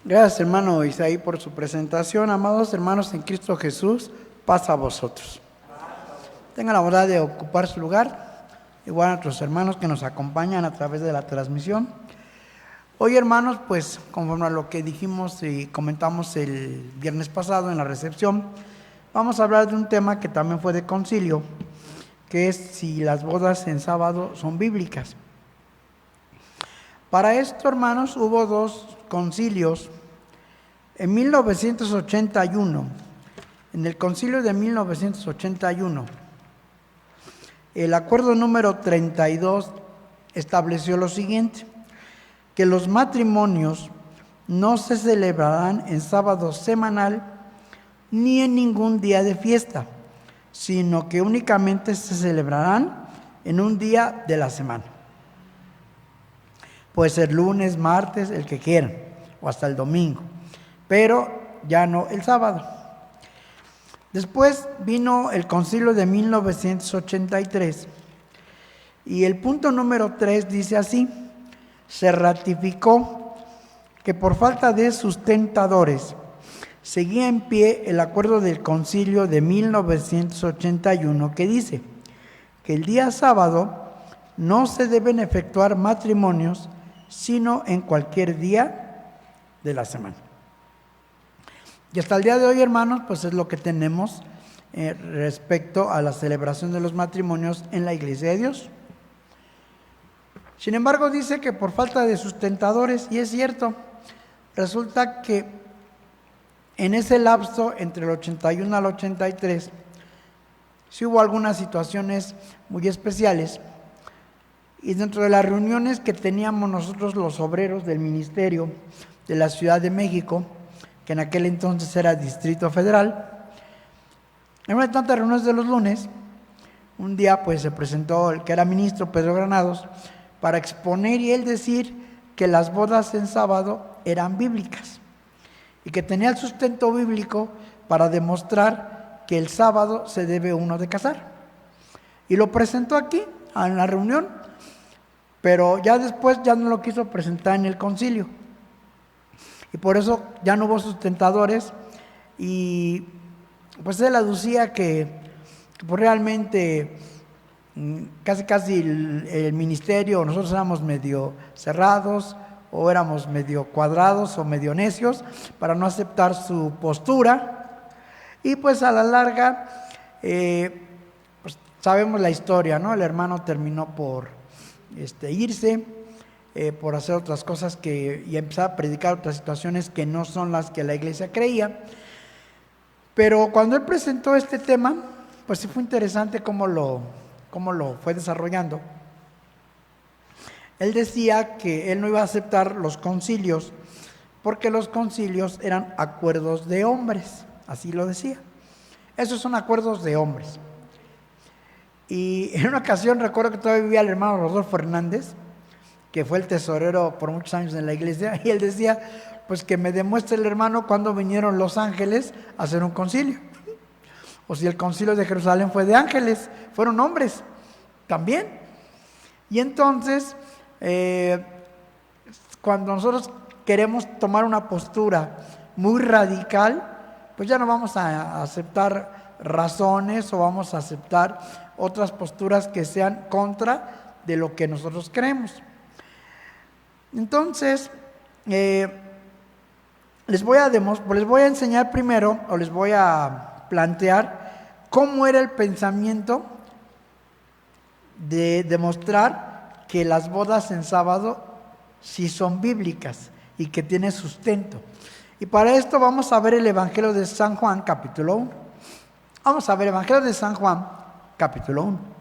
Gracias, hermano Isaí, por su presentación. Amados hermanos en Cristo Jesús, paz a vosotros. Tengan la bondad de ocupar su lugar, igual a nuestros hermanos que nos acompañan a través de la transmisión. Hoy, hermanos, pues conforme a lo que dijimos y comentamos el viernes pasado en la recepción, vamos a hablar de un tema que también fue de concilio, que es si las bodas en sábado son bíblicas. Para esto, hermanos, hubo dos concilios. En 1981, en el concilio de 1981, el acuerdo número 32 estableció lo siguiente: que los matrimonios no se celebrarán en sábado semanal ni en ningún día de fiesta, sino que únicamente se celebrarán en un día de la semana. Puede ser lunes, martes, el que quieran, o hasta el domingo, pero ya no el sábado. Después vino el concilio de 1983 y el punto número 3 dice así: se ratificó que por falta de sustentadores seguía en pie el acuerdo del concilio de 1981 que dice que el día sábado no se deben efectuar matrimonios sino en cualquier día de la semana. Y hasta el día de hoy, hermanos, pues es lo que tenemos respecto a la celebración de los matrimonios en la Iglesia de Dios. Sin embargo, dice que por falta de sustentadores, y es cierto, resulta que en ese lapso entre el 81 al 83, sí hubo algunas situaciones muy especiales. Y dentro de las reuniones que teníamos nosotros los obreros del ministerio de la Ciudad de México, que en aquel entonces era Distrito Federal, en una de tantas reuniones de los lunes, un día pues se presentó el que era ministro, Pedro Granados, para exponer y él decir que las bodas en sábado eran bíblicas y que tenía el sustento bíblico para demostrar que el sábado se debe uno de casar. Y lo presentó aquí en la reunión, pero ya después ya no lo quiso presentar en el concilio. Y por eso ya no hubo sustentadores y pues él aducía que pues realmente casi el ministerio, nosotros éramos medio cerrados o éramos medio cuadrados o medio necios para no aceptar su postura. Y pues a la larga pues sabemos la historia, ¿no? El hermano terminó por irse, por hacer otras cosas y empezar a predicar otras situaciones que no son las que la iglesia creía. Pero cuando él presentó este tema, pues sí fue interesante cómo lo fue desarrollando. Él decía que él no iba a aceptar los concilios porque los concilios eran acuerdos de hombres, así lo decía. Esos son acuerdos de hombres. Y en una ocasión recuerdo que todavía vivía el hermano Rodolfo Hernández, que fue el tesorero por muchos años en la iglesia, y él decía, pues que me demuestre el hermano cuando vinieron los ángeles a hacer un concilio. O si el concilio de Jerusalén fue de ángeles, fueron hombres también. Y entonces, cuando nosotros queremos tomar una postura muy radical, pues ya no vamos a aceptar razones o vamos a aceptar otras posturas que sean contra de lo que nosotros creemos. Entonces, les voy a enseñar primero, o les voy a plantear cómo era el pensamiento de demostrar que las bodas en sábado sí son bíblicas y que tiene sustento. Y para esto vamos a ver el Evangelio de San Juan, capítulo 1. Vamos a ver el Evangelio de San Juan, capítulo 1.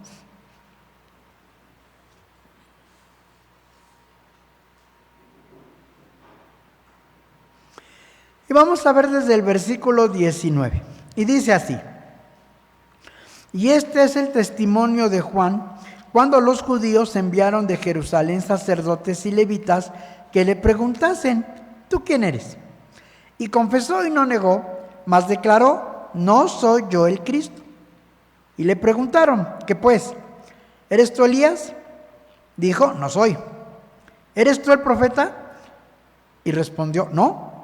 Y vamos a ver desde el versículo 19. Y dice así: y este es el testimonio de Juan cuando los judíos enviaron de Jerusalén sacerdotes y levitas que le preguntasen: ¿tú quién eres? Y confesó y no negó, mas declaró: no soy yo el Cristo. Y le preguntaron: ¿qué pues? ¿Eres tú Elías? Dijo: no soy. ¿Eres tú el profeta? Y respondió: no.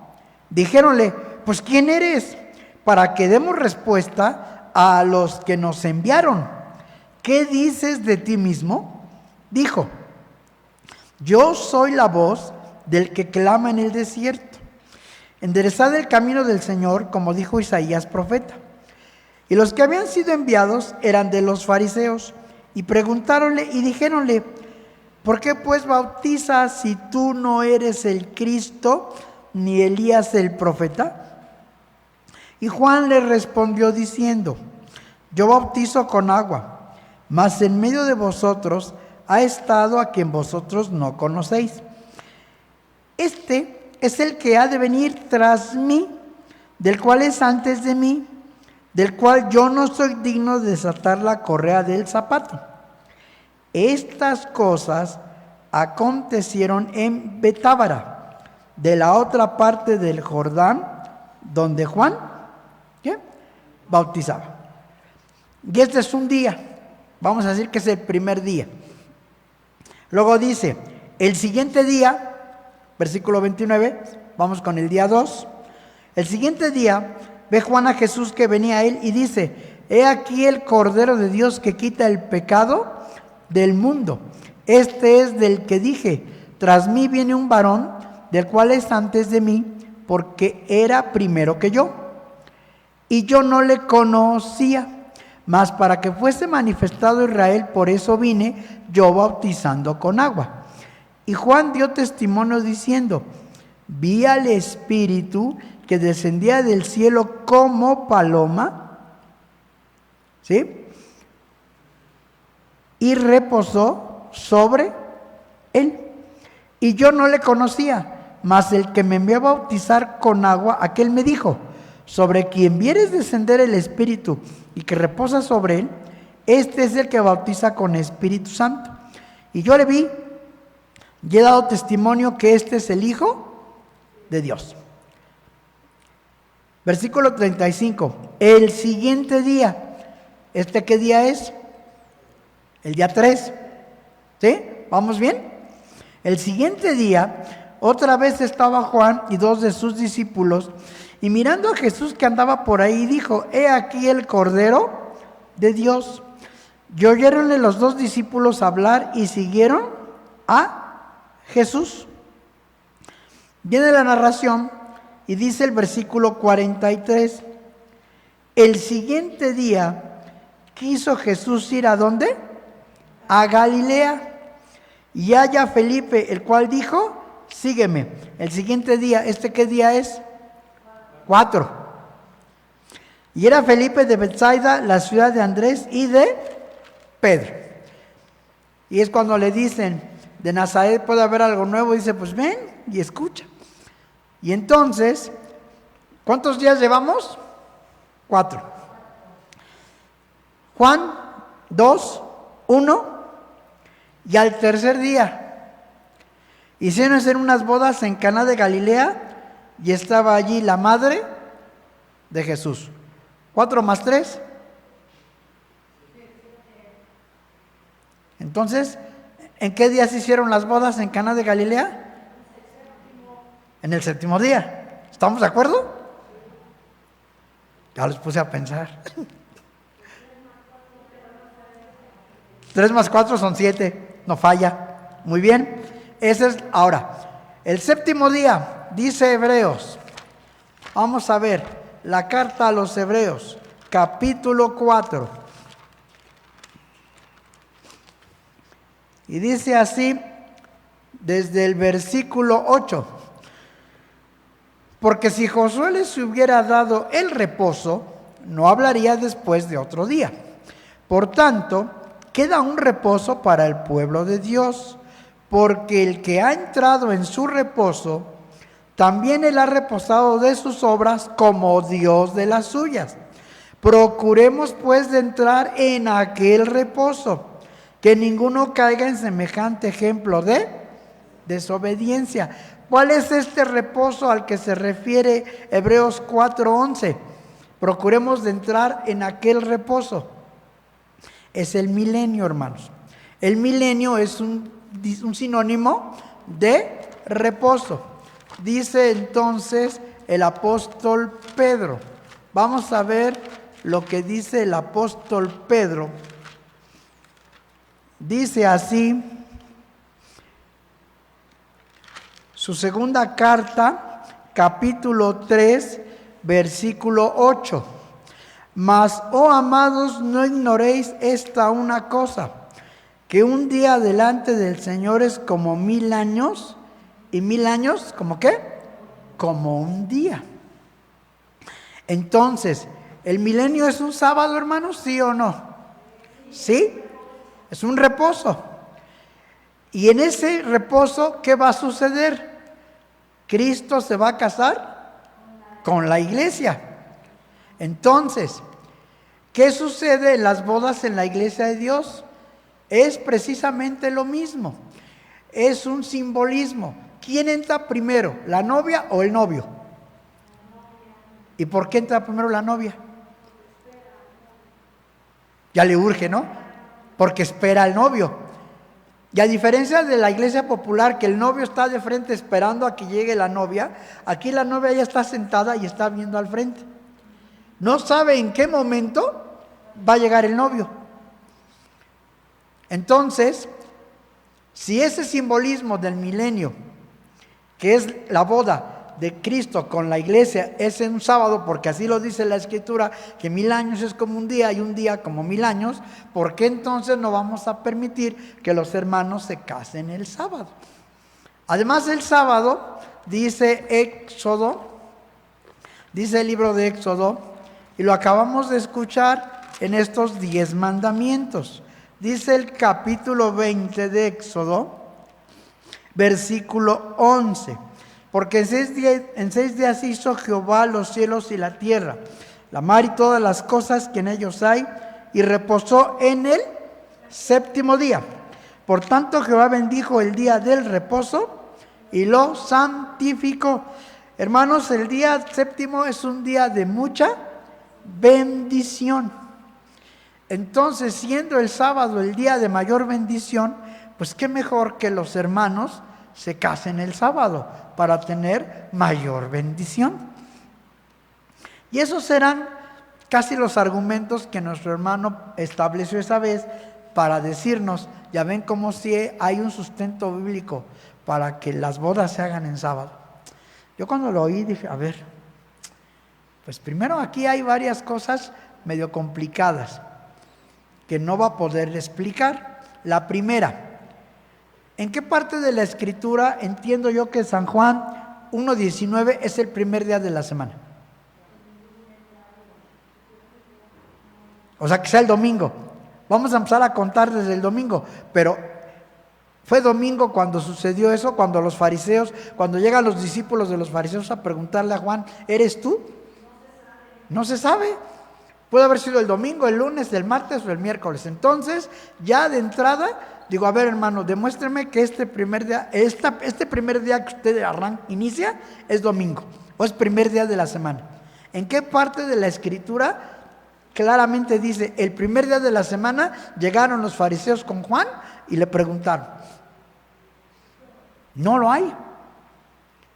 Dijéronle: pues ¿quién eres? Para que demos respuesta a los que nos enviaron. ¿Qué dices de ti mismo? Dijo: yo soy la voz del que clama en el desierto. Enderezad el camino del Señor, como dijo Isaías profeta. Y los que habían sido enviados eran de los fariseos, y preguntáronle y dijéronle: ¿por qué pues bautizas si tú no eres el Cristo, ni Elías el profeta? Y Juan le respondió diciendo: yo bautizo con agua, mas en medio de vosotros ha estado a quien vosotros no conocéis. Este es el que ha de venir tras mí, del cual es antes de mí, del cual yo no soy digno de desatar la correa del zapato. Estas cosas acontecieron en Betábara, de la otra parte del Jordán, donde Juan bautizaba. Y este es un día, vamos a decir que es el primer día. Luego dice: el siguiente día, versículo 29, vamos con el día 2. El siguiente día ve Juan a Jesús que venía a él y dice: he aquí el Cordero de Dios que quita el pecado del mundo. Este es del que dije: tras mí viene un varón, del cual es antes de mí, porque era primero que yo. Y yo no le conocía, mas para que fuese manifestado Israel, por eso vine yo bautizando con agua. Y Juan dio testimonio diciendo: vi al Espíritu que descendía del cielo como paloma, ¿sí? Y reposó sobre él. Y yo no le conocía, mas el que me envió a bautizar con agua, aquel me dijo: sobre quien vieres descender el Espíritu y que reposa sobre él, este es el que bautiza con Espíritu Santo. Y yo le vi y he dado testimonio que este es el Hijo de Dios. Versículo 35. El siguiente día, ¿este qué día es? El día 3. ¿Sí? ¿Vamos bien? El siguiente día, otra vez estaba Juan y dos de sus discípulos, y mirando a Jesús que andaba por ahí, dijo: he aquí el Cordero de Dios. Y oyéronle los dos discípulos hablar y siguieron a Jesús. Viene la narración y dice el versículo 43: el siguiente día quiso Jesús ir ¿a dónde? A Galilea. Y halla a Felipe, el cual dijo: sígueme. El siguiente día, ¿este qué día es? 4. Y era Felipe de Betsaida, la ciudad de Andrés y de Pedro. Y es cuando le dicen: de Nazaret puede haber algo nuevo. Y dice: pues ven y escucha. Y entonces, ¿cuántos días llevamos? 4. Juan 2, 1. Y al tercer día hicieron hacer unas bodas en Caná de Galilea, y estaba allí la madre de Jesús. 4 más 3. Entonces, ¿en qué día se hicieron las bodas en Caná de Galilea? En el séptimo día. ¿Estamos de acuerdo? Ya los puse a pensar. 3 más 4 son 7. No falla. Muy bien. Ese es ahora. El séptimo día, dice Hebreos. Vamos a ver la carta a los Hebreos, capítulo 4. Y dice así, desde el versículo 8. Porque si Josué les hubiera dado el reposo, no hablaría después de otro día. Por tanto, queda un reposo para el pueblo de Dios, porque el que ha entrado en su reposo, también él ha reposado de sus obras como Dios de las suyas. Procuremos pues de entrar en aquel reposo, que ninguno caiga en semejante ejemplo de desobediencia. ¿Cuál es este reposo al que se refiere Hebreos 4:11? Procuremos de entrar en aquel reposo. Es el milenio, hermanos. El milenio es un sinónimo de reposo. Dice entonces el apóstol Pedro. Vamos a ver lo que dice el apóstol Pedro. Dice así, su segunda carta, capítulo 3, versículo 8. Mas, oh amados, no ignoréis esta una cosa, que un día delante del Señor es como 1000 años, y 1000 años, ¿como qué? Como un día. Entonces, ¿el milenio es un sábado, hermanos? ¿Sí o no? ¿Sí? Es un reposo. Y en ese reposo, ¿qué va a suceder? Cristo se va a casar con la iglesia. Entonces, ¿qué sucede en las bodas en la iglesia de Dios? Es precisamente lo mismo. Es un simbolismo. ¿Quién entra primero, la novia o el novio? ¿Y por qué entra primero la novia? Ya le urge, ¿no? Porque espera al novio. Y a diferencia de la iglesia popular, que el novio está de frente esperando a que llegue la novia, aquí la novia ya está sentada y está viendo al frente. No sabe en qué momento va a llegar el novio. Entonces, si ese simbolismo del milenio, que es la boda de Cristo con la iglesia, es en un sábado, porque así lo dice la Escritura, que 1000 años es como un día y un día como 1000 años, ¿por qué entonces no vamos a permitir que los hermanos se casen el sábado? Además, el sábado, dice Éxodo, dice el libro de Éxodo, y lo acabamos de escuchar en estos 10 mandamientos. Dice el capítulo 20 de Éxodo, versículo 11. Porque en 6 días hizo Jehová los cielos y la tierra, la mar y todas las cosas que en ellos hay, y reposó en el 7º día. Por tanto, Jehová bendijo el día del reposo y lo santificó. Hermanos, el día 7º es un día de mucha bendición. Entonces, siendo el sábado el día de mayor bendición, pues qué mejor que los hermanos se casen el sábado para tener mayor bendición. Y esos serán casi los argumentos que nuestro hermano estableció esa vez para decirnos, ya ven cómo si hay un sustento bíblico para que las bodas se hagan en sábado. Yo cuando lo oí dije, a ver, pues primero aquí hay varias cosas medio complicadas que no va a poder explicar. La primera, ¿en qué parte de la Escritura entiendo yo que San Juan 1:19 es el primer día de la semana? O sea, que sea el domingo. Vamos a empezar a contar desde el domingo. Pero fue domingo cuando sucedió eso, cuando los fariseos, cuando llegan los discípulos de los fariseos a preguntarle a Juan, ¿eres tú? No se sabe. Puede haber sido el domingo, el lunes, el martes o el miércoles. Entonces, ya de entrada, digo, a ver, hermano, demuéstreme que este primer día que usted inicia es domingo o es primer día de la semana. ¿En qué parte de la Escritura claramente dice, el primer día de la semana llegaron los fariseos con Juan y le preguntaron? No lo hay.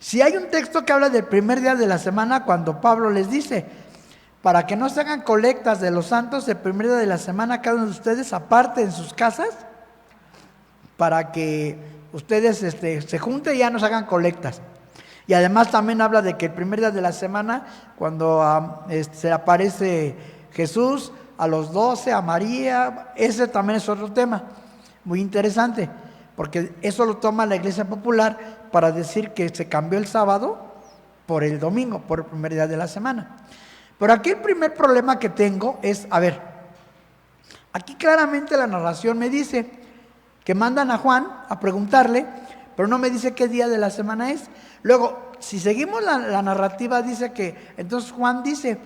Si hay un texto que habla del primer día de la semana, cuando Pablo les dice, para que no se hagan colectas de los santos el primer día de la semana, cada uno de ustedes aparte en sus casas, para que ustedes se junten y ya no se hagan colectas. Y además también habla de que el primer día de la semana, cuando se aparece Jesús a los 12, a María, ese también es otro tema muy interesante, porque eso lo toma la Iglesia Popular para decir que se cambió el sábado por el domingo, por el primer día de la semana. Pero aquí el primer problema que tengo es, a ver, aquí claramente la narración me dice que mandan a Juan a preguntarle, pero no me dice qué día de la semana es. Luego, si seguimos la narrativa, dice que, entonces Juan dice,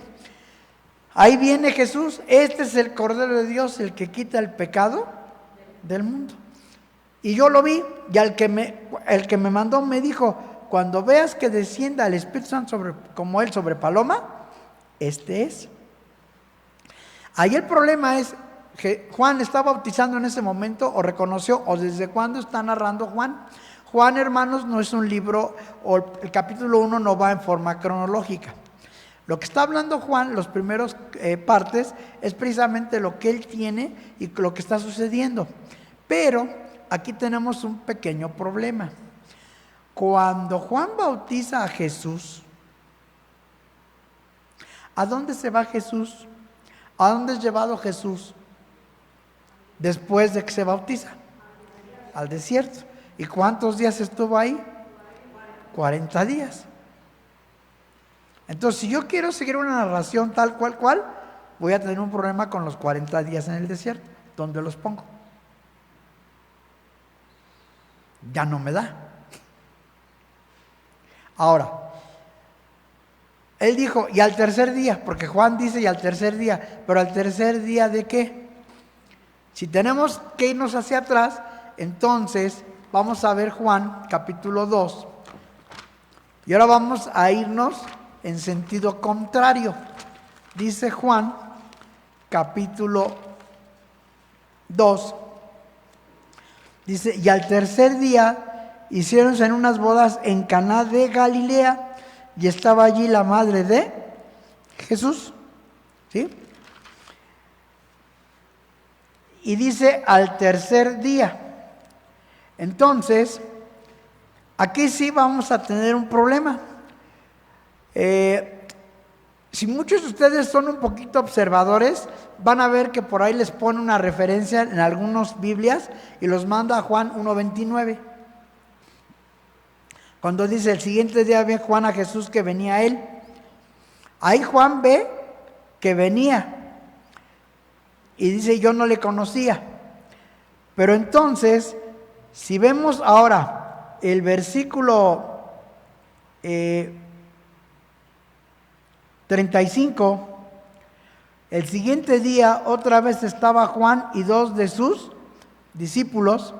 ahí viene Jesús, este es el Cordero de Dios, el que quita el pecado del mundo. Y yo lo vi, y el que me mandó me dijo, cuando veas que descienda el Espíritu Santo como él sobre paloma, este es. Ahí el problema es que Juan está bautizando en ese momento, o reconoció, o desde cuándo está narrando Juan. Juan, hermanos, no es un libro, o el capítulo 1 no va en forma cronológica. Lo que está hablando Juan, los primeros partes, es precisamente lo que él tiene y lo que está sucediendo. Pero aquí tenemos un pequeño problema. Cuando Juan bautiza a Jesús, ¿a dónde se va Jesús? ¿A dónde es llevado Jesús después de que se bautiza? Al desierto. ¿Y cuántos días estuvo ahí? 40 días. Entonces, si yo quiero seguir una narración tal cual, voy a tener un problema con los 40 días en el desierto. ¿Dónde los pongo? Ya no me da. Ahora, él dijo, y al tercer día, porque Juan dice, y al tercer día, pero al tercer día ¿de qué? Si tenemos que irnos hacia atrás, entonces vamos a ver Juan capítulo 2, y ahora vamos a irnos en sentido contrario. Dice Juan capítulo 2, dice, y al tercer día hicieronse en unas bodas en Caná de Galilea, y estaba allí la madre de Jesús, ¿sí? Y dice al tercer día. Entonces, aquí sí vamos a tener un problema. Si muchos de ustedes son un poquito observadores, van a ver que por ahí les pone una referencia en algunas Biblias y los manda a Juan 1:29. Cuando dice, el siguiente día ve Juan a Jesús que venía a él. Ahí Juan ve que venía. Y dice, yo no le conocía. Pero entonces, si vemos ahora el versículo 35, el siguiente día otra vez estaba Juan y 2 de sus discípulos.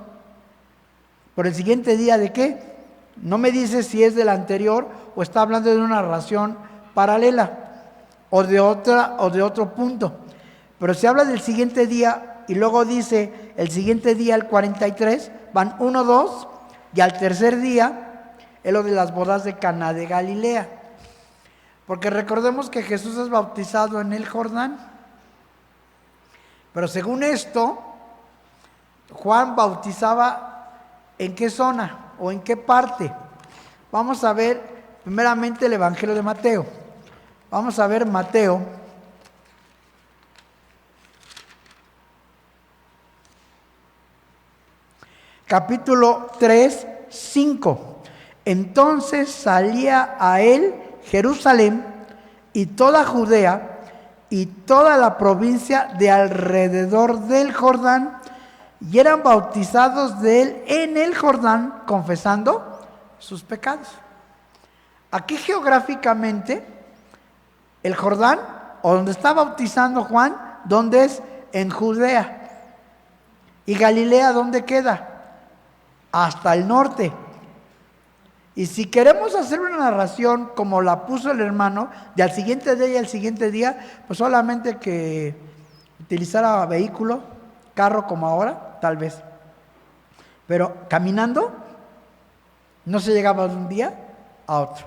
¿Por el siguiente día de qué? No me dice si es del anterior o está hablando de una narración paralela o de otro punto. Pero se habla del siguiente día y luego dice el siguiente día, el 43, van 1, 2 y al tercer día es lo de las bodas de Caná de Galilea. Porque recordemos que Jesús es bautizado en el Jordán. Pero según esto, Juan bautizaba ¿en qué zona o en qué parte? Vamos a ver primeramente el Evangelio de Mateo. Vamos a ver Mateo capítulo 3, 5. Entonces salía a él Jerusalén y toda Judea y toda la provincia de alrededor del Jordán, y eran bautizados de él en el Jordán, confesando sus pecados. Aquí geográficamente, el Jordán, o donde está bautizando Juan, ¿dónde es? En Judea. ¿Y Galilea dónde queda? Hasta el norte. Y si queremos hacer una narración como la puso el hermano, de al siguiente día y al siguiente día, pues solamente que utilizara vehículo, carro como ahora, tal vez. Pero caminando, no se llegaba de un día a otro.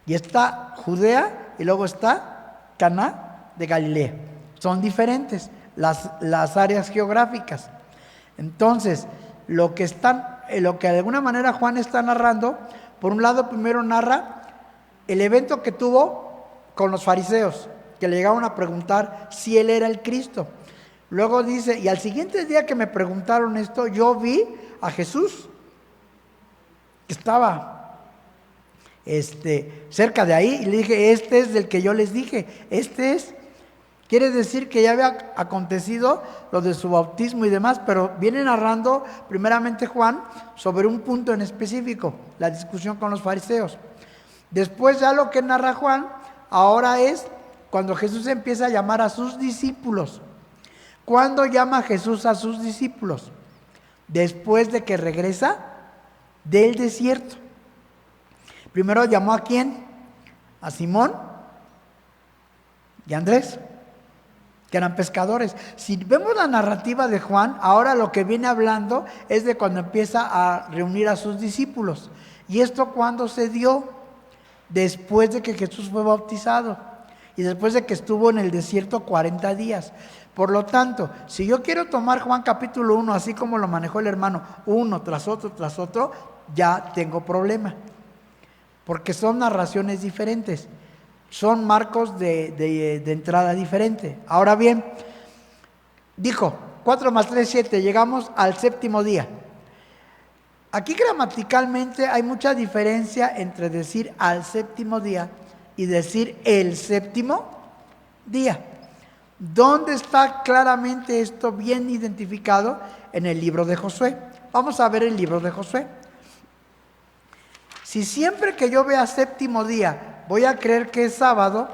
Y está Judea y luego está Caná de Galilea. Son diferentes las áreas geográficas. Entonces, lo que de alguna manera Juan está narrando, por un lado primero narra el evento que tuvo con los fariseos, que le llegaron a preguntar si él era el Cristo. Luego dice, y al siguiente día que me preguntaron esto, yo vi a Jesús, que estaba cerca de ahí, y le dije, este es del que yo les dije, este es. Quiere decir que ya había acontecido lo de su bautismo y demás, pero viene narrando primeramente Juan sobre un punto en específico, la discusión con los fariseos. Después ya lo que narra Juan ahora es cuando Jesús empieza a llamar a sus discípulos. ¿Cuándo llama Jesús a sus discípulos? Después de que regresa del desierto. Primero llamó ¿a quién? A Simón y a Andrés, que eran pescadores. Si vemos la narrativa de Juan, ahora lo que viene hablando es de cuando empieza a reunir a sus discípulos. ¿Y esto cuándo se dio? Después de que Jesús fue bautizado y después de que estuvo en el desierto 40 días. Por lo tanto, si yo quiero tomar Juan capítulo 1, así como lo manejó el hermano, uno tras otro, ya tengo problema. Porque son narraciones diferentes, son marcos de entrada diferente. Ahora bien, dijo 4 más 3, 7, llegamos al séptimo día. Aquí gramaticalmente hay mucha diferencia entre decir al séptimo día y decir el séptimo día. ¿Dónde está claramente esto bien identificado? En el libro de Josué. Vamos a ver el libro de Josué. Si siempre que yo vea séptimo día voy a creer que es sábado,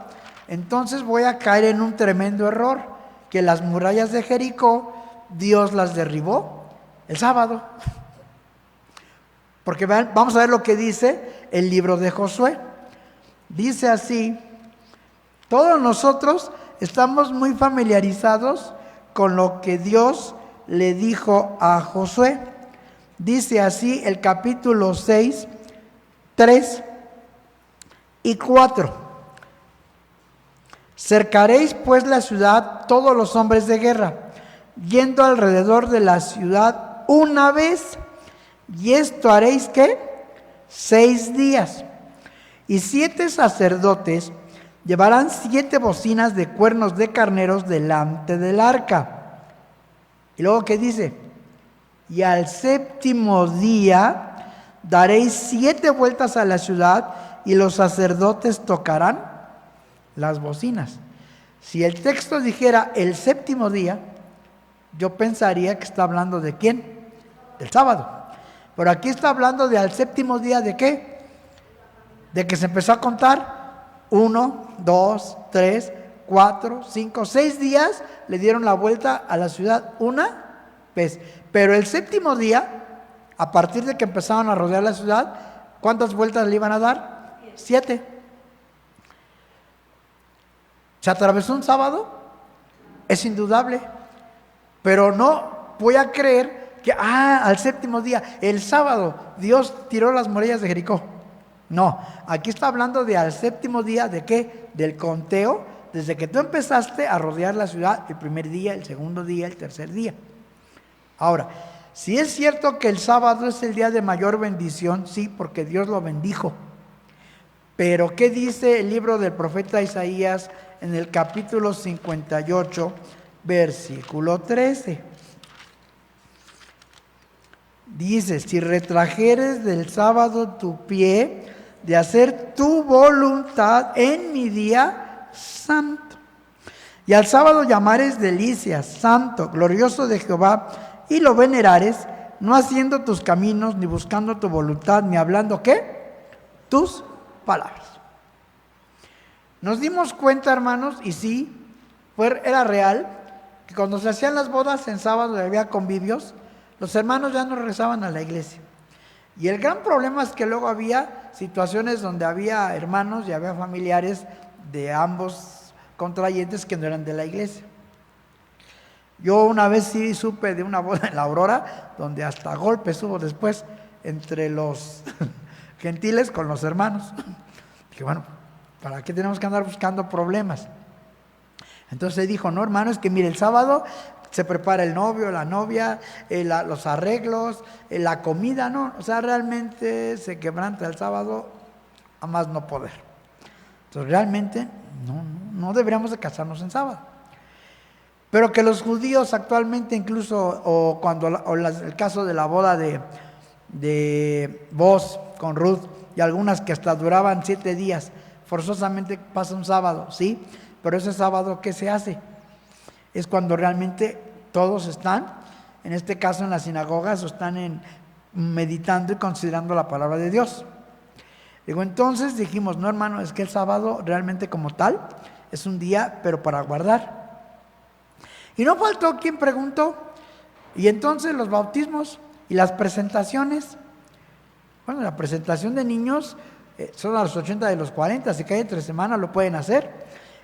entonces voy a caer en un tremendo error, que las murallas de Jericó, Dios las derribó el sábado. Porque vamos a ver lo que dice el libro de Josué. Dice así: todos nosotros estamos muy familiarizados con lo que Dios le dijo a Josué. Dice así el capítulo 6, 3 y 4. Cercaréis pues la ciudad todos los hombres de guerra, yendo alrededor de la ciudad una vez, y esto haréis ¿qué? 6 días. Y 7 sacerdotes llevarán 7 bocinas de cuernos de carneros delante del arca. Y luego ¿qué dice? Y al séptimo día daréis 7 vueltas a la ciudad, y los sacerdotes tocarán las bocinas. Si el texto dijera el séptimo día, yo pensaría que está hablando de ¿quién? Del sábado. Pero aquí está hablando de al séptimo día ¿de qué? De que se empezó a contar 1, 2, 3, 4, 5, 6 días le dieron la vuelta a la ciudad una vez. Pero el séptimo día, a partir de que empezaron a rodear la ciudad, ¿cuántas vueltas le iban a dar? 7. ¿Se atravesó un sábado? Es indudable. Pero no voy a creer que al séptimo día, el sábado, Dios tiró las murallas de Jericó. No, aquí está hablando de al séptimo día, ¿de qué? Del conteo, desde que tú empezaste a rodear la ciudad, el primer día, el segundo día, el tercer día. Ahora, si es cierto que el sábado es el día de mayor bendición, sí, porque Dios lo bendijo. Pero ¿qué dice el libro del profeta Isaías en el capítulo 58, versículo 13? Dice: si retrajeres del sábado tu pie de hacer tu voluntad en mi día santo, y al sábado llamares delicias, santo, glorioso de Jehová, y lo venerares, no haciendo tus caminos, ni buscando tu voluntad, ni hablando ¿qué? Tus palabras. Nos dimos cuenta, hermanos, y sí, era real, que cuando se hacían las bodas en sábado y había convivios, los hermanos ya no regresaban a la iglesia. Y el gran problema es que luego había situaciones donde había hermanos y había familiares de ambos contrayentes que no eran de la iglesia. Yo una vez sí supe de una boda en la Aurora, donde hasta golpes hubo después entre los gentiles con los hermanos. Dije, bueno, ¿para qué tenemos que andar buscando problemas? Entonces dijo, no, hermano, es que mire, el sábado se prepara el novio, la novia, los arreglos, la comida, ¿no? O sea, realmente se quebranta el sábado a más no poder. Entonces, realmente no deberíamos de casarnos en sábado. Pero que los judíos actualmente incluso, el caso de la boda de Boaz con Ruth, y algunas que hasta duraban 7 días, forzosamente pasa un sábado, ¿sí? Pero ese sábado, ¿qué se hace? Es cuando realmente todos están, en este caso en las sinagogas, o están meditando y considerando la palabra de Dios. Digo, entonces dijimos, no, hermano, es que el sábado realmente como tal es un día, pero para guardar. Y no faltó quien preguntó, y entonces los bautismos y las presentaciones. Bueno, la presentación de niños son a los 80 de los 40, si cae entre semana lo pueden hacer.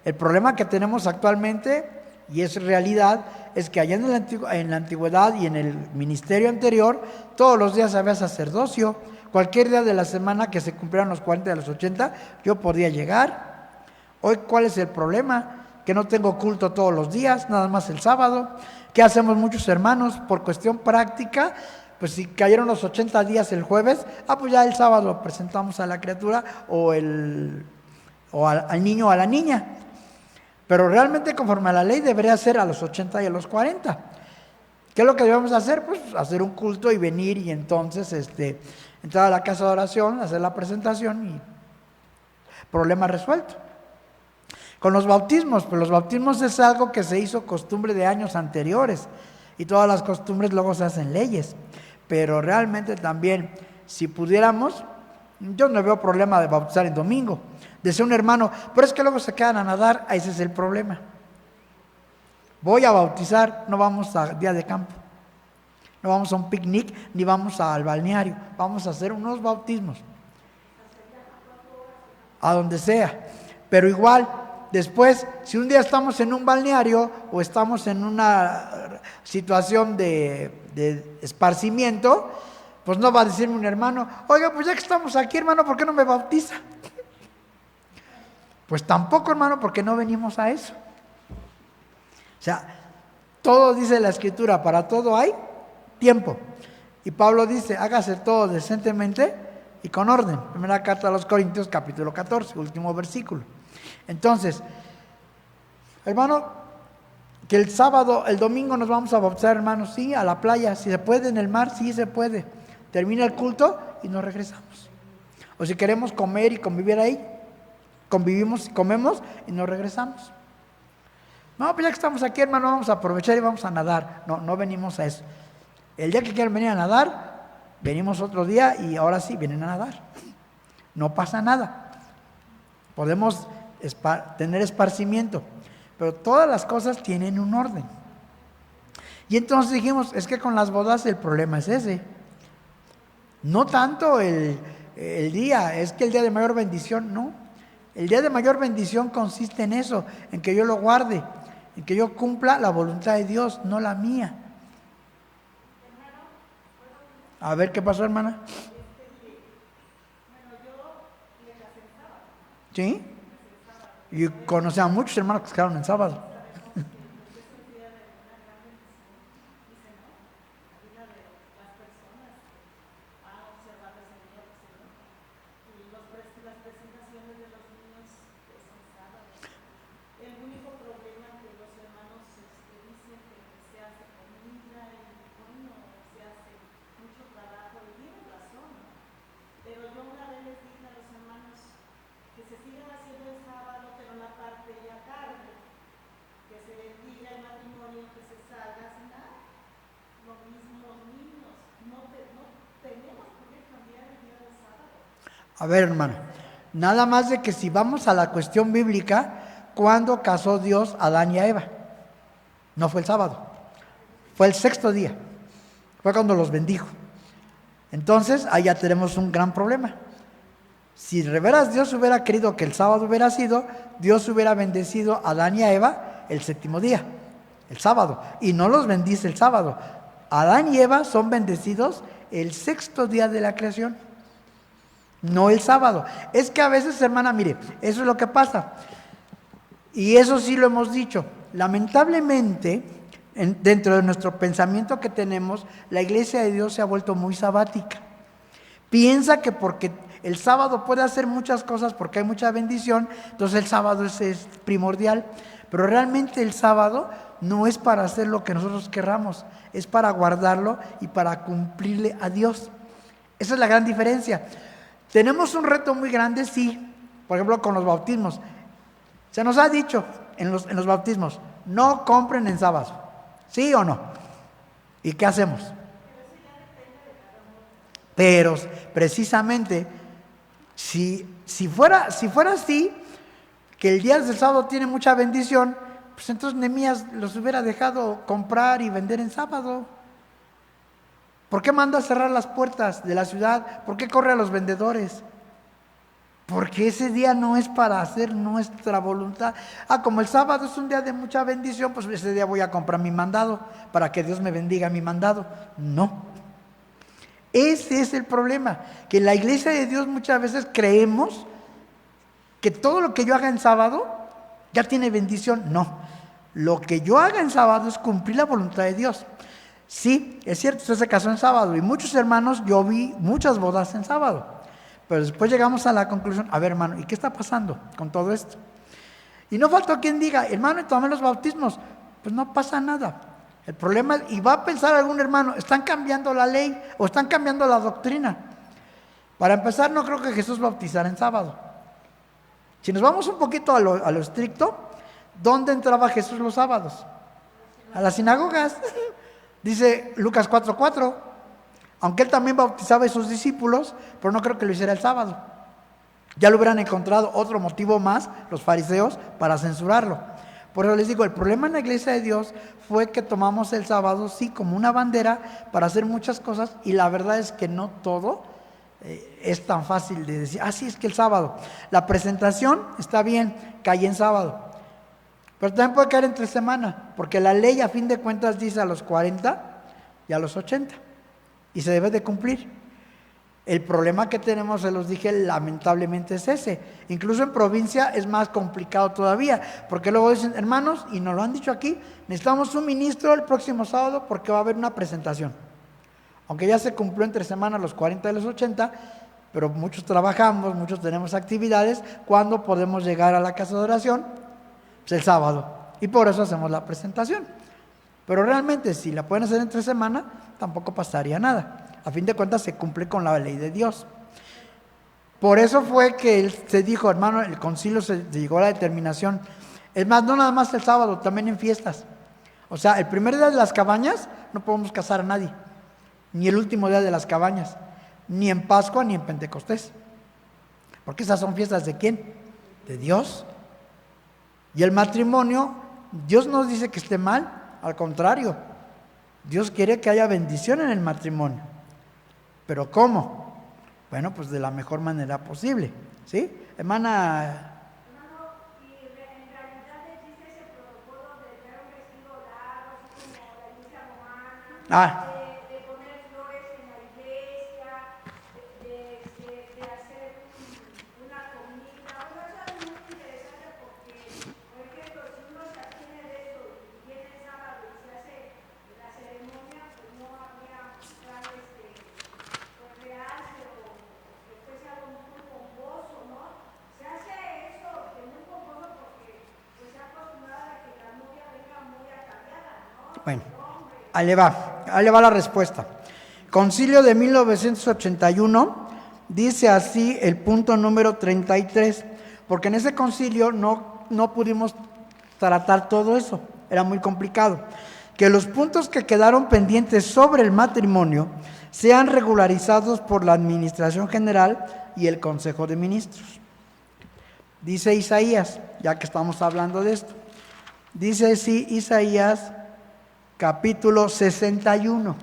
El problema que tenemos actualmente y es realidad, es que allá en la antigüedad y en el ministerio anterior, todos los días había sacerdocio. Cualquier día de la semana que se cumplieran los 40 de los 80, yo podía llegar. Hoy, ¿cuál es el problema? Que no tengo culto todos los días, nada más el sábado. ¿Qué hacemos muchos hermanos? Por cuestión práctica, pues si cayeron los 80 días el jueves, pues ya el sábado presentamos a la criatura o al niño o a la niña. Pero realmente conforme a la ley debería ser a los 80 y a los 40. ¿Qué es lo que debemos hacer? Pues hacer un culto y venir y entonces entrar a la casa de oración, hacer la presentación y problema resuelto. Con los bautismos, pues los bautismos es algo que se hizo costumbre de años anteriores y todas las costumbres luego se hacen leyes. Pero realmente también, si pudiéramos, yo no veo problema de bautizar en domingo. Decía un hermano, pero es que luego se quedan a nadar, ese es el problema. Voy a bautizar, no vamos a día de campo, no vamos a un picnic, ni vamos al balneario, vamos a hacer unos bautismos, a donde sea. Pero igual, después, si un día estamos en un balneario o estamos en una situación de esparcimiento, pues no va a decirme un hermano, oiga, pues ya que estamos aquí, hermano, ¿por qué no me bautiza? Pues tampoco, hermano, porque no venimos a eso. O sea, todo dice la Escritura, para todo hay tiempo. Y Pablo dice, hágase todo decentemente y con orden. Primera carta a los Corintios, capítulo 14, último versículo. Entonces, hermano, que el sábado, el domingo nos vamos a bautizar, hermanos, sí, a la playa, si se puede, en el mar, sí se puede. Termina el culto y nos regresamos. O si queremos comer y convivir ahí, convivimos y comemos y nos regresamos. No, pues ya que estamos aquí, hermano, vamos a aprovechar y vamos a nadar. No venimos a eso. El día que quieran venir a nadar, venimos otro día y ahora sí, vienen a nadar. No pasa nada. Podemos tener esparcimiento, pero todas las cosas tienen un orden. Y entonces dijimos, es que con las bodas el problema es ese. No tanto el día, es que el día de mayor bendición, no. El día de mayor bendición consiste en eso, en que yo lo guarde, en que yo cumpla la voluntad de Dios, no la mía. A ver, ¿qué pasó, hermana? ¿Sí? Y conocí a muchos hermanos que se quedaron en sábado. A ver, hermano, nada más de que si vamos a la cuestión bíblica, ¿cuándo casó Dios a Adán y a Eva? No fue el sábado, fue el sexto día, fue cuando los bendijo. Entonces, ahí ya tenemos un gran problema. Si de veras Dios hubiera querido que el sábado hubiera sido, Dios hubiera bendecido a Adán y a Eva el séptimo día, el sábado, y no los bendice el sábado. Adán y Eva son bendecidos el sexto día de la creación, no el sábado. Es que a veces, hermana, mire, eso es lo que pasa. Y eso sí lo hemos dicho. Lamentablemente, dentro de nuestro pensamiento que tenemos, la iglesia de Dios se ha vuelto muy sabática. Piensa que porque el sábado puede hacer muchas cosas, porque hay mucha bendición, entonces el sábado es primordial. Pero realmente el sábado no es para hacer lo que nosotros querramos, es para guardarlo y para cumplirle a Dios. Esa es la gran diferencia. Tenemos un reto muy grande, sí, por ejemplo con los bautismos. Se nos ha dicho en los bautismos, no compren en sábado, ¿sí o no? ¿Y qué hacemos? Pero precisamente, si fuera así, que el día del sábado tiene mucha bendición, pues entonces Nehemías los hubiera dejado comprar y vender en sábado. ¿Por qué manda a cerrar las puertas de la ciudad? ¿Por qué corre a los vendedores? Porque ese día no es para hacer nuestra voluntad. Como el sábado es un día de mucha bendición, pues ese día voy a comprar mi mandado para que Dios me bendiga mi mandado. No. Ese es el problema, que en la iglesia de Dios muchas veces creemos que todo lo que yo haga en sábado ya tiene bendición. No, lo que yo haga en sábado es cumplir la voluntad de Dios. Sí, es cierto, usted se casó en sábado y muchos hermanos, yo vi muchas bodas en sábado. Pero después llegamos a la conclusión, a ver hermano, ¿y qué está pasando con todo esto? Y no faltó quien diga, hermano, tomé los bautismos. Pues no pasa nada. El problema es, y va a pensar algún hermano, están cambiando la ley o están cambiando la doctrina. Para empezar, no creo que Jesús bautizara en sábado. Si nos vamos un poquito a lo estricto, ¿dónde entraba Jesús los sábados? A las sinagogas. Dice Lucas 4:4. Aunque él también bautizaba a sus discípulos, pero no creo que lo hiciera el sábado. Ya lo hubieran encontrado otro motivo más, los fariseos, para censurarlo. Por eso les digo, el problema en la iglesia de Dios fue que tomamos el sábado, sí, como una bandera para hacer muchas cosas, y la verdad es que no todo es tan fácil de decir, sí, es que el sábado. La presentación está bien, cae en sábado, pero también puede caer entre semana, porque la ley a fin de cuentas dice a los 40 y a los 80. Y se debe de cumplir. El problema que tenemos, se los dije, lamentablemente es ese. Incluso en provincia es más complicado todavía, porque luego dicen, hermanos, y nos lo han dicho aquí, necesitamos un ministro el próximo sábado porque va a haber una presentación. Aunque ya se cumplió entre semanas los 40 y los 80, pero muchos trabajamos, muchos tenemos actividades. ¿Cuándo podemos llegar a la casa de oración? Pues el sábado. Y por eso hacemos la presentación. Pero realmente si la pueden hacer entre semana, tampoco pasaría nada. A fin de cuentas se cumple con la ley de Dios. Por eso fue que él se dijo, hermano, el concilio se llegó a la determinación. Es más, no nada más el sábado, también en fiestas. O sea, el primer día de las cabañas no podemos casar a nadie. Ni el último día de las cabañas. Ni en Pascua ni en Pentecostés. Porque esas son fiestas ¿de quién? De Dios. Y el matrimonio, Dios no dice que esté mal. Al contrario, Dios quiere que haya bendición en el matrimonio. ¿Pero cómo? Bueno, pues de la mejor manera posible, ¿sí? Hermana. Hermano, y en realidad existe ese protocolo de traer un vestido largo, así como la iglesia romana, de poner flores en la iglesia, de hacer una comida. Bueno, eso es muy interesante porque, por ejemplo, si uno se abstiene de eso y viene el sábado y se hace la ceremonia, pues no habría plan recrearse o que fuese algo muy pomposo, ¿no? Se hace eso de muy pomposo porque pues se ha acostumbrado a que la novia venga muy ataviada, ¿no? Bueno, ahí le va la respuesta. Concilio de 1981 dice así el punto número 33, porque en ese concilio no pudimos tratar todo eso, era muy complicado. Que los puntos que quedaron pendientes sobre el matrimonio sean regularizados por la Administración General y el Consejo de Ministros. Dice Isaías, ya que estamos hablando de esto, dice así Isaías capítulo 61.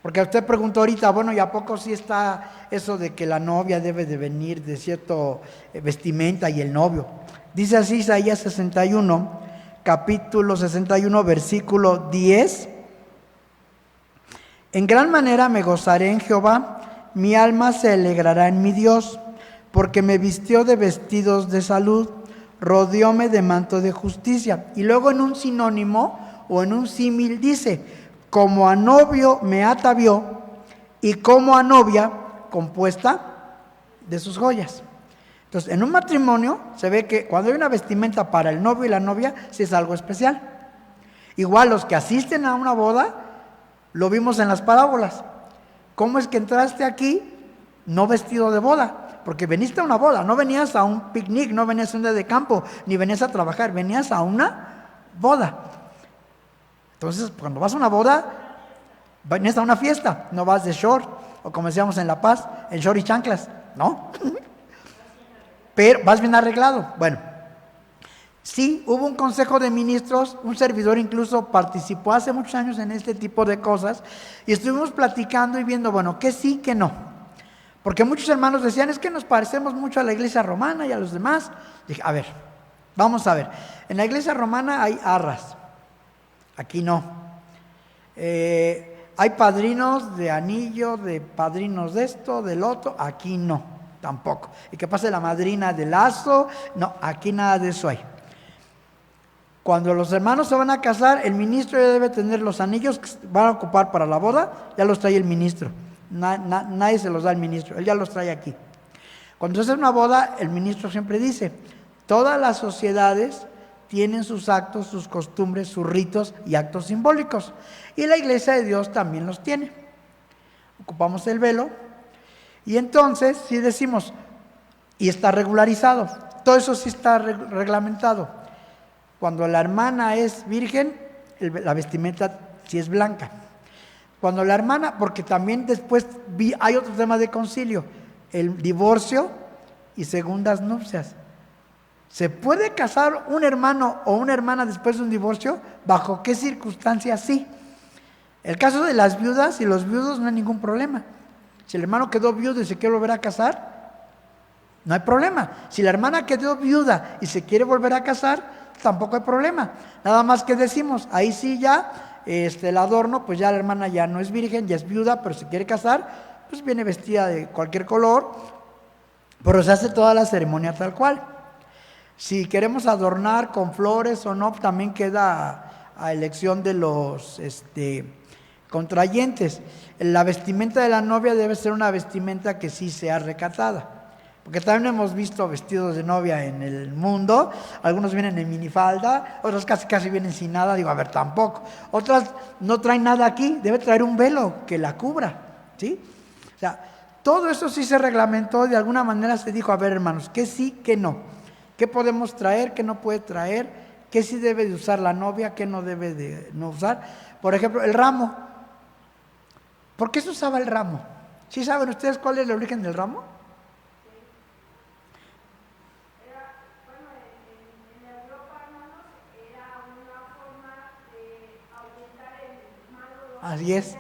Porque usted preguntó ahorita, bueno, ¿y a poco sí está eso de que la novia debe de venir de cierto vestimenta y el novio? Dice así Isaías 61, capítulo 61, versículo 10. En gran manera me gozaré en Jehová, mi alma se alegrará en mi Dios, porque me vistió de vestidos de salud, rodeóme de manto de justicia. Y luego en un sinónimo o en un símil dice, como a novio me atavió y como a novia compuesta de sus joyas. Entonces, en un matrimonio se ve que cuando hay una vestimenta para el novio y la novia, sí es algo especial. Igual los que asisten a una boda, lo vimos en las parábolas. ¿Cómo es que entraste aquí no vestido de boda? Porque veniste a una boda, no venías a un picnic, no venías a un día de campo, ni venías a trabajar, venías a una boda. Entonces, cuando vas a una boda, venías a una fiesta, no vas de short, o como decíamos en La Paz, en short y chanclas, ¿no? Pero vas bien arreglado. Bueno, sí, hubo un consejo de ministros, un servidor incluso participó hace muchos años en este tipo de cosas, y estuvimos platicando y viendo, bueno, que sí, que no. Porque muchos hermanos decían, es que nos parecemos mucho a la iglesia romana y a los demás. Dije, a ver, vamos a ver. En la iglesia romana hay arras, aquí no. Hay padrinos de anillo, de padrinos de esto, del otro, aquí no, tampoco. Y que pase la madrina de lazo, no, aquí nada de eso hay. Cuando los hermanos se van a casar, el ministro ya debe tener los anillos que van a ocupar para la boda, ya los trae el ministro. Nadie se los da al ministro, él ya los trae aquí. Cuando se hace una boda, el ministro siempre dice, todas las sociedades tienen sus actos, sus costumbres, sus ritos y actos simbólicos. Y la iglesia de Dios también los tiene. Ocupamos el velo y entonces si decimos, y está regularizado, todo eso sí está reglamentado. Cuando la hermana es virgen, la vestimenta sí es blanca. Cuando la hermana, porque también después hay otro tema de concilio, el divorcio y segundas nupcias. ¿Se puede casar un hermano o una hermana después de un divorcio? ¿Bajo qué circunstancias sí? El caso de las viudas y los viudos no hay ningún problema. Si el hermano quedó viudo y se quiere volver a casar, no hay problema. Si la hermana quedó viuda y se quiere volver a casar, tampoco hay problema. Nada más que decimos, ahí sí ya, el adorno, pues ya la hermana ya no es virgen, ya es viuda, pero se quiere casar, pues viene vestida de cualquier color, pero se hace toda la ceremonia tal cual. Si queremos adornar con flores o no, también queda a elección de los contrayentes. La vestimenta de la novia debe ser una vestimenta que sí sea recatada. Porque también hemos visto vestidos de novia en el mundo, algunos vienen en minifalda, otros casi vienen sin nada, digo, a ver, tampoco. Otras no traen nada aquí, debe traer un velo que la cubra, ¿sí? O sea, todo eso sí se reglamentó, de alguna manera se dijo, a ver, hermanos, ¿qué sí, qué no? ¿Qué podemos traer, qué no puede traer? ¿Qué sí debe de usar la novia, qué no debe de no usar? Por ejemplo, el ramo. ¿Por qué se usaba el ramo? ¿Sí saben ustedes cuál es el origen del ramo? Así es.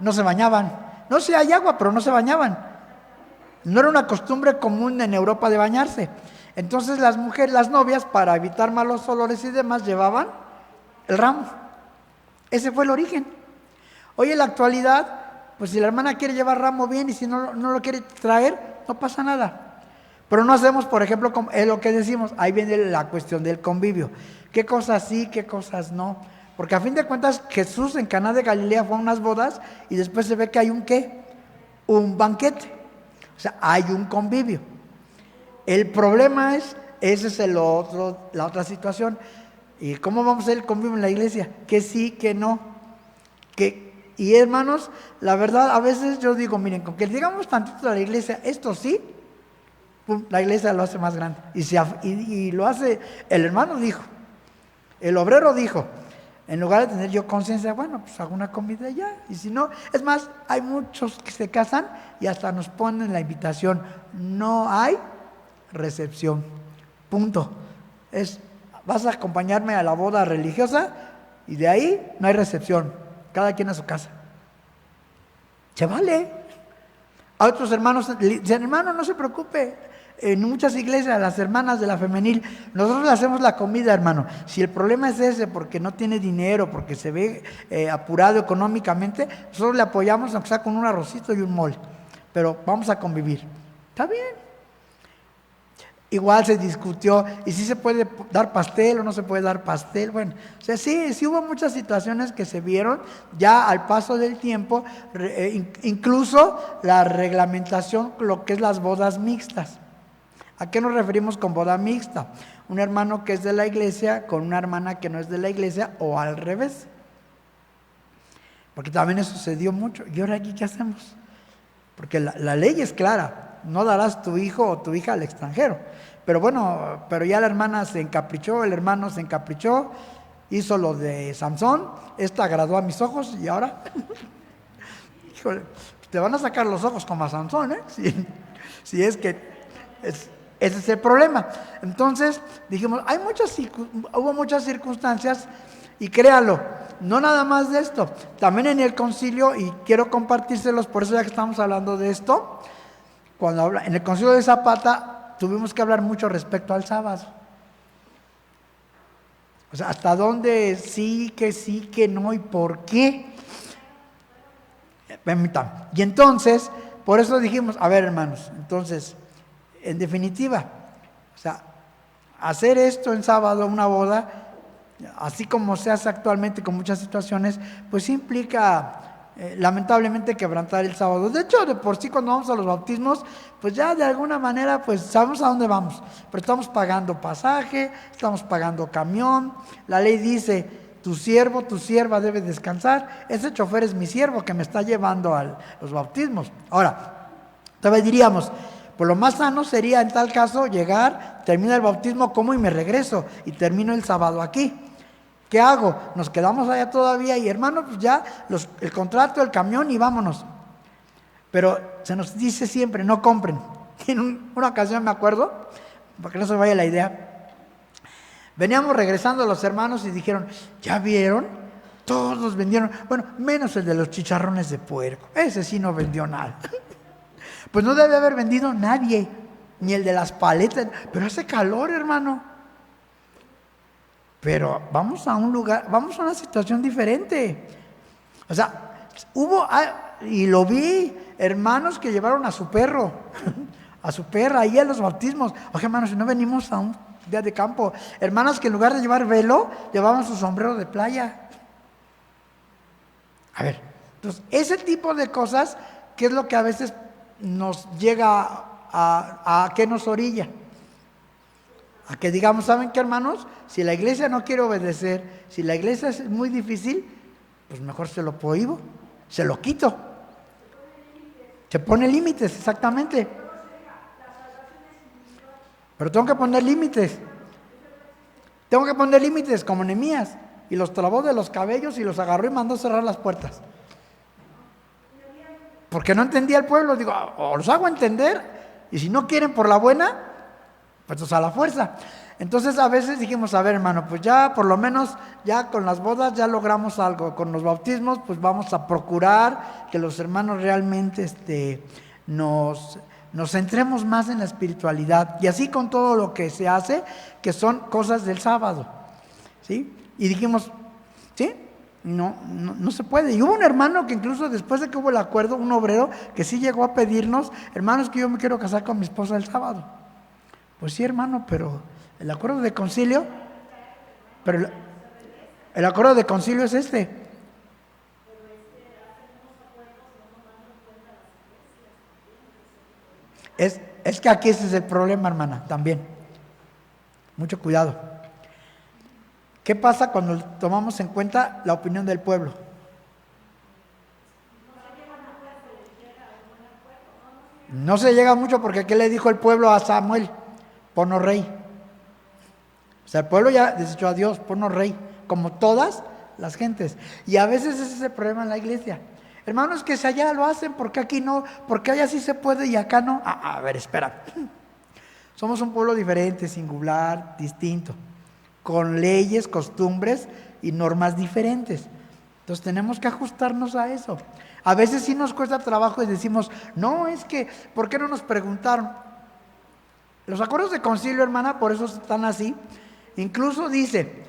No se bañaban. No sé, hay agua, pero no se bañaban. No era una costumbre común en Europa de bañarse. Entonces las mujeres, las novias, para evitar malos olores y demás, llevaban el ramo. Ese fue el origen. Hoy en la actualidad, pues si la hermana quiere llevar ramo, bien, y si no lo quiere traer, no pasa nada. Pero no hacemos, por ejemplo, es lo que decimos, ahí viene la cuestión del convivio. ¿Qué cosas sí, qué cosas no? Porque a fin de cuentas Jesús en Caná de Galilea fue a unas bodas y después se ve que hay un ¿qué? Un banquete. O sea, hay un convivio. El problema ese es la otra situación. ¿Y cómo vamos a hacer el convivio en la iglesia? Que sí, que no. Y hermanos, la verdad, a veces yo digo, miren, con que digamos tantito a la iglesia, esto sí, la iglesia lo hace más grande. Y lo hace, el hermano dijo, el obrero dijo, en lugar de tener yo conciencia, bueno, pues hago una comida ya. Y si no, es más, hay muchos que se casan y hasta nos ponen la invitación, no hay recepción. Punto. Vas a acompañarme a la boda religiosa y de ahí no hay recepción. Cada quien a su casa. Se vale. A otros hermanos dicen, hermano, no se preocupe. En muchas iglesias, las hermanas de la femenil, nosotros le hacemos la comida, hermano. Si el problema es ese, porque no tiene dinero, porque se ve apurado económicamente, nosotros le apoyamos, aunque sea con un arrocito y un mole. Pero vamos a convivir. Está bien. Igual se discutió, y si se puede dar pastel o no se puede dar pastel. Bueno, o sea, sí hubo muchas situaciones que se vieron ya al paso del tiempo, incluso la reglamentación, lo que es las bodas mixtas. ¿A qué nos referimos con boda mixta? Un hermano que es de la iglesia con una hermana que no es de la iglesia, o al revés. Porque también eso se dio mucho. ¿Y ahora aquí qué hacemos? Porque la ley es clara, no darás tu hijo o tu hija al extranjero. Pero bueno, ya la hermana se encaprichó, el hermano se encaprichó, hizo lo de Sansón, esta agradó a mis ojos y ahora, híjole, te van a sacar los ojos como a Sansón, si es que ese es el problema. Entonces dijimos, hubo muchas circunstancias y créalo, no nada más de esto, también en el concilio, y quiero compartírselos, por eso ya que estamos hablando de esto, en el concilio de Zapata tuvimos que hablar mucho respecto al sábado. O sea, hasta dónde sí, que no y por qué. Permítanme. Y entonces, por eso dijimos, a ver, hermanos, entonces, en definitiva, o sea, hacer esto en sábado, una boda, así como se hace actualmente con muchas situaciones, pues implica lamentablemente quebrantar el sábado. De hecho, de por sí cuando vamos a los bautismos, pues ya de alguna manera pues sabemos a dónde vamos, pero estamos pagando pasaje, estamos pagando camión, la ley dice, tu siervo, tu sierva debe descansar, ese chofer es mi siervo que me está llevando a los bautismos. Ahora, todavía diríamos, pues lo más sano sería en tal caso llegar, termina el bautismo, como y me regreso y termino el sábado aquí. ¿Qué hago? Nos quedamos allá todavía y hermano, pues ya el contrato, el camión y vámonos. Pero se nos dice siempre, no compren. En una ocasión me acuerdo, para que no se vaya la idea, veníamos regresando los hermanos y dijeron, ¿ya vieron? Todos vendieron, bueno, menos el de los chicharrones de puerco, ese sí no vendió nada. Pues no debe haber vendido nadie, ni el de las paletas, pero hace calor, hermano. Pero vamos a un lugar, vamos a una situación diferente. O sea, y lo vi, hermanos que llevaron a su perro, a su perra, ahí a los bautismos. Oye, hermanos, si no venimos a un día de campo, hermanas que en lugar de llevar velo, llevaban su sombrero de playa. A ver, entonces, ese tipo de cosas, ¿qué es lo que a veces nos llega a qué nos orilla? A que digamos, ¿saben qué, hermanos? Si la iglesia no quiere obedecer, si la iglesia es muy difícil, pues mejor se lo prohíbo, se lo quito. Se pone límites, exactamente. Pero tengo que poner límites. Tengo que poner límites como Nehemías. Y los trabó de los cabellos y los agarró y mandó cerrar las puertas. Porque no entendía el pueblo. Digo, o los hago entender, y si no quieren por la buena, pues a la fuerza. Entonces a veces dijimos, a ver, hermano, pues ya por lo menos ya con las bodas ya logramos algo, con los bautismos pues vamos a procurar que los hermanos realmente nos centremos más en la espiritualidad, y así con todo lo que se hace, que son cosas del sábado, ¿sí? Y dijimos, ¿sí? No se puede. Y hubo un hermano que incluso después de que hubo el acuerdo, un obrero que sí llegó a pedirnos, hermanos, que yo me quiero casar con mi esposa el sábado. Pues sí, hermano, pero el acuerdo de concilio, pero el acuerdo de concilio es este. Es que aquí ese es el problema, hermana, también. Mucho cuidado. ¿Qué pasa cuando tomamos en cuenta la opinión del pueblo? No se llega mucho porque ¿qué le dijo el pueblo a Samuel? Ponnos rey. O sea, el pueblo ya desechó a Dios, ponnos rey, como todas las gentes. Y a veces ese es el problema en la iglesia. Hermanos, que si allá lo hacen, ¿por qué aquí no? ¿Por qué allá sí se puede y acá no? A ver, espera. Somos un pueblo diferente, singular, distinto, con leyes, costumbres y normas diferentes. Entonces tenemos que ajustarnos a eso. A veces sí nos cuesta trabajo y decimos, no, es que, ¿por qué no nos preguntaron? Los acuerdos de concilio, hermana, por eso están así. Incluso dice,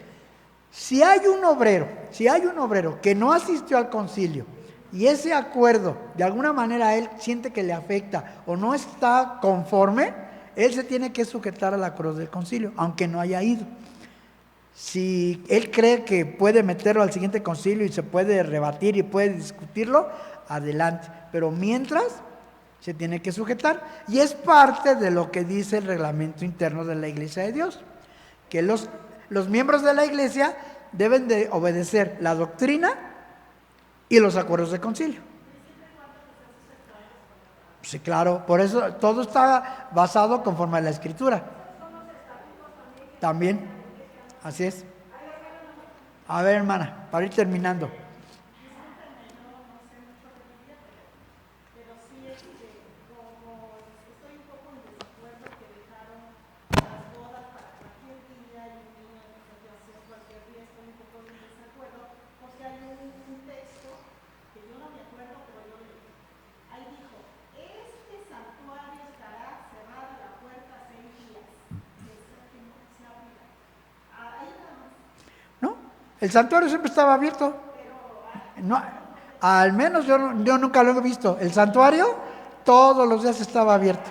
si hay un obrero que no asistió al concilio y ese acuerdo de alguna manera él siente que le afecta o no está conforme, él se tiene que sujetar al acuerdo del concilio, aunque no haya ido. Si él cree que puede meterlo al siguiente concilio y se puede rebatir y puede discutirlo, adelante. Pero mientras, se tiene que sujetar. Y es parte de lo que dice el reglamento interno de la Iglesia de Dios, que los miembros de la Iglesia deben de obedecer la doctrina y los acuerdos de concilio. Sí, claro, por eso todo está basado conforme a la Escritura. También, así es. A ver, hermana, para ir terminando. José, hay un texto que yo no me acuerdo, pero yo leí. Ahí dijo, este santuario estará cerrada la puerta 6 días. Que no se abrirá. Ahí nada más. ¿No? El santuario siempre estaba abierto. No, al menos yo nunca lo he visto. El santuario todos los días estaba abierto.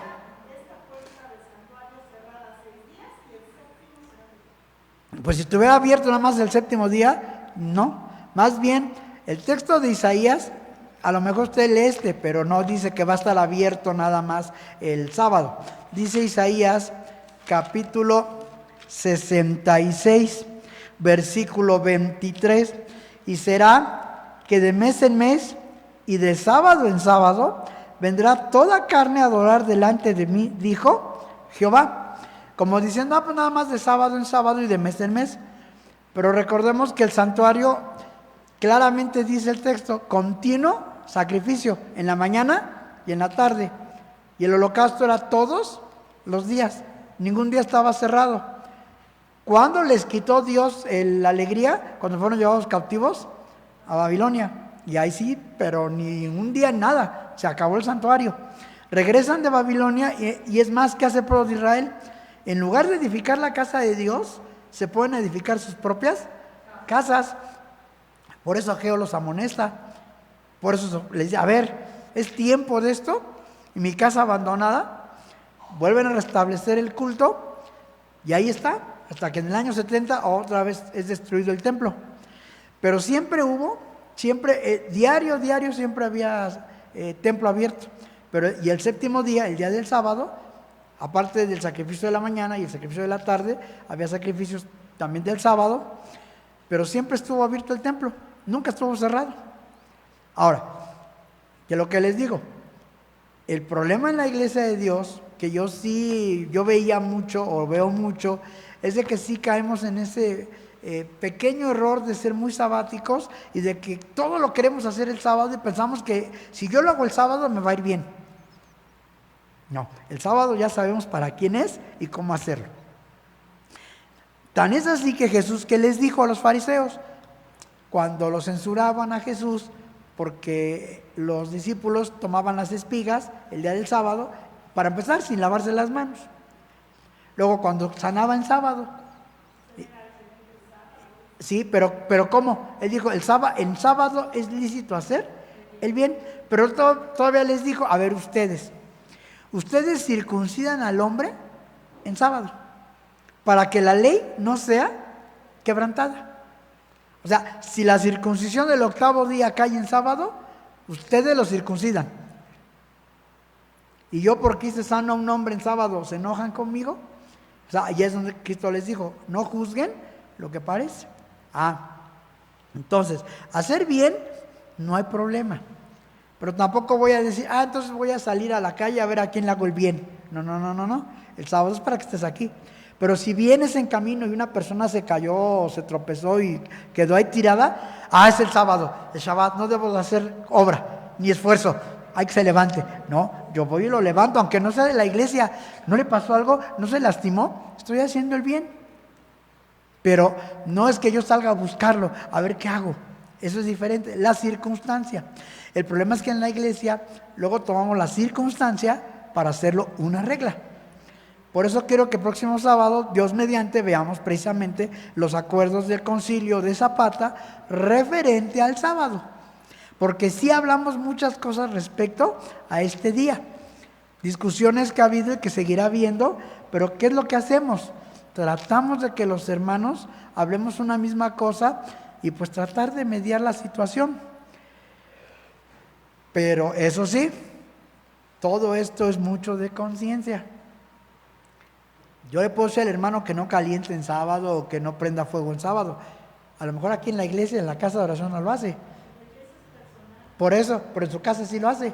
Pues si estuviera abierto nada más el séptimo día, no. Más bien, el texto de Isaías, a lo mejor usted lee pero no dice que va a estar abierto nada más el sábado. Dice Isaías capítulo 66, versículo 23, y será que de mes en mes y de sábado en sábado vendrá toda carne a adorar delante de mí, dijo Jehová. Como diciendo, pues nada más de sábado en sábado y de mes en mes. Pero recordemos que el santuario, claramente dice el texto, continuo sacrificio en la mañana y en la tarde. Y el holocausto era todos los días. Ningún día estaba cerrado. ¿Cuándo les quitó Dios la alegría? Cuando fueron llevados cautivos a Babilonia. Y ahí sí, pero ni un día nada. Se acabó el santuario. Regresan de Babilonia y es más, ¿qué hace el pueblo de Israel? En lugar de edificar la casa de Dios, se pueden edificar sus propias casas. Por eso Ageo los amonesta. Por eso les dice, a ver, es tiempo de esto. Y mi casa abandonada, vuelven a restablecer el culto. Y ahí está, hasta que en el año 70 otra vez es destruido el templo. Pero siempre hubo, diario siempre había templo abierto. Y el séptimo día, el día del sábado, aparte del sacrificio de la mañana y el sacrificio de la tarde, había sacrificios también del sábado, pero siempre estuvo abierto el templo, nunca estuvo cerrado. Ahora, que lo que les digo, el problema en la iglesia de Dios, que yo veía mucho o veo mucho, es de que sí caemos en ese pequeño error de ser muy sabáticos y de que todo lo queremos hacer el sábado y pensamos que si yo lo hago el sábado me va a ir bien. No, el sábado ya sabemos para quién es y cómo hacerlo. Tan es así que Jesús, ¿qué les dijo a los fariseos? Cuando lo censuraban a Jesús, porque los discípulos tomaban las espigas el día del sábado, para empezar, sin lavarse las manos. Luego, cuando sanaba en sábado. Sí, pero ¿cómo? Él dijo, en sábado es lícito hacer el bien, pero todavía les dijo, a ver ustedes circuncidan al hombre en sábado, para que la ley no sea quebrantada. O sea, si la circuncisión del octavo día cae en sábado, ustedes lo circuncidan. Y yo, porque hice sano a un hombre en sábado, ¿se enojan conmigo? O sea, y es donde Cristo les dijo, no juzguen lo que parece. Entonces, hacer bien no hay problema. Pero tampoco voy a decir, entonces voy a salir a la calle a ver a quién le hago el bien. No. El sábado es para que estés aquí. Pero si vienes en camino y una persona se cayó o se tropezó y quedó ahí tirada, es el sábado, el Shabbat, no debo de hacer obra ni esfuerzo, hay que se levante. No, yo voy y lo levanto, aunque no sea de la iglesia, no le pasó algo, no se lastimó, estoy haciendo el bien. Pero no es que yo salga a buscarlo, a ver qué hago. Eso es diferente, la circunstancia. El problema es que en la iglesia luego tomamos la circunstancia para hacerlo una regla. Por eso quiero que el próximo sábado, Dios mediante, veamos precisamente los acuerdos del concilio de Zapata referente al sábado. Porque sí hablamos muchas cosas respecto a este día. Discusiones que ha habido y que seguirá habiendo, pero ¿qué es lo que hacemos? Tratamos de que los hermanos hablemos una misma cosa y pues tratar de mediar la situación. Pero eso sí, todo esto es mucho de conciencia. Yo le puedo decir al hermano que no caliente en sábado o que no prenda fuego en sábado. A lo mejor aquí en la iglesia, en la casa de oración no lo hace. Por eso, pero en su casa sí lo hace.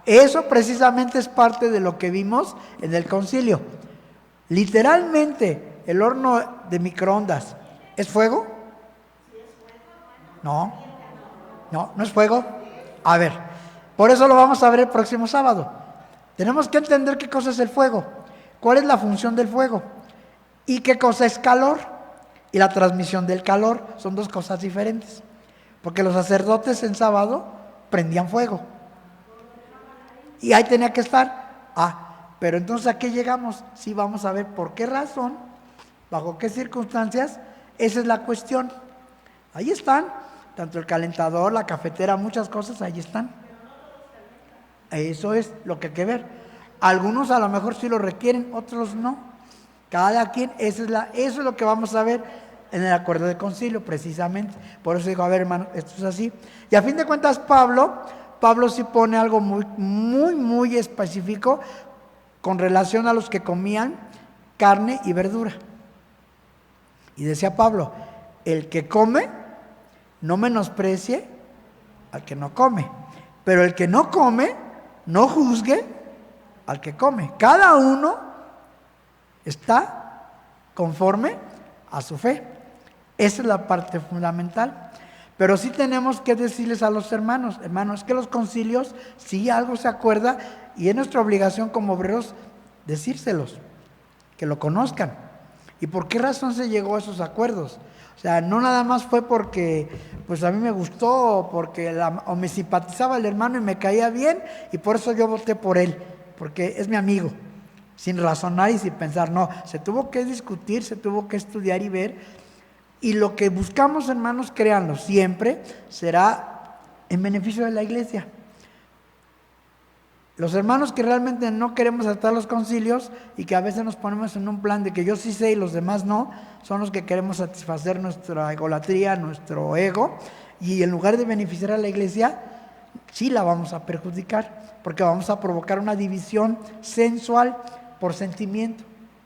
Eso precisamente es parte de lo que vimos en el concilio. Literalmente, el horno de microondas, ¿es fuego? No es fuego. A ver, por eso lo vamos a ver el próximo sábado. Tenemos que entender qué cosa es el fuego, cuál es la función del fuego y qué cosa es calor. y la transmisión del calor son dos cosas diferentes. Porque los sacerdotes en sábado prendían fuego. Y ahí tenía que estar. Pero entonces ¿a qué llegamos? Sí, vamos a ver por qué razón, bajo qué circunstancias. Esa es la cuestión. Ahí están, tanto el calentador, la cafetera, muchas cosas, ahí están. Eso es lo que hay que ver. Algunos a lo mejor sí lo requieren, otros no. Cada quien, eso es lo que vamos a ver en el acuerdo de concilio, precisamente. Por eso digo, a ver, hermano, esto es así. Y a fin de cuentas, Pablo sí pone algo muy, muy, muy específico con relación a los que comían carne y verdura. Y decía Pablo, el que come, no menosprecie al que no come. Pero el que no come, no juzgue al que come. Cada uno está conforme a su fe. Esa es la parte fundamental. Pero sí tenemos que decirles a los hermanos, es que los concilios, si algo se acuerda, y es nuestra obligación como obreros decírselos, que lo conozcan. ¿Y por qué razón se llegó a esos acuerdos? O sea, no nada más fue porque pues a mí me gustó, o me simpatizaba el hermano y me caía bien, y por eso yo voté por él, porque es mi amigo, sin razonar y sin pensar. No, se tuvo que discutir, se tuvo que estudiar y ver. Y lo que buscamos, hermanos, créanlo, siempre será en beneficio de la iglesia. Los hermanos que realmente no queremos aceptar los concilios y que a veces nos ponemos en un plan de que yo sí sé y los demás no, son los que queremos satisfacer nuestra egolatría, nuestro ego, y en lugar de beneficiar a la iglesia, sí la vamos a perjudicar, porque vamos a provocar una división sensual por sentimiento,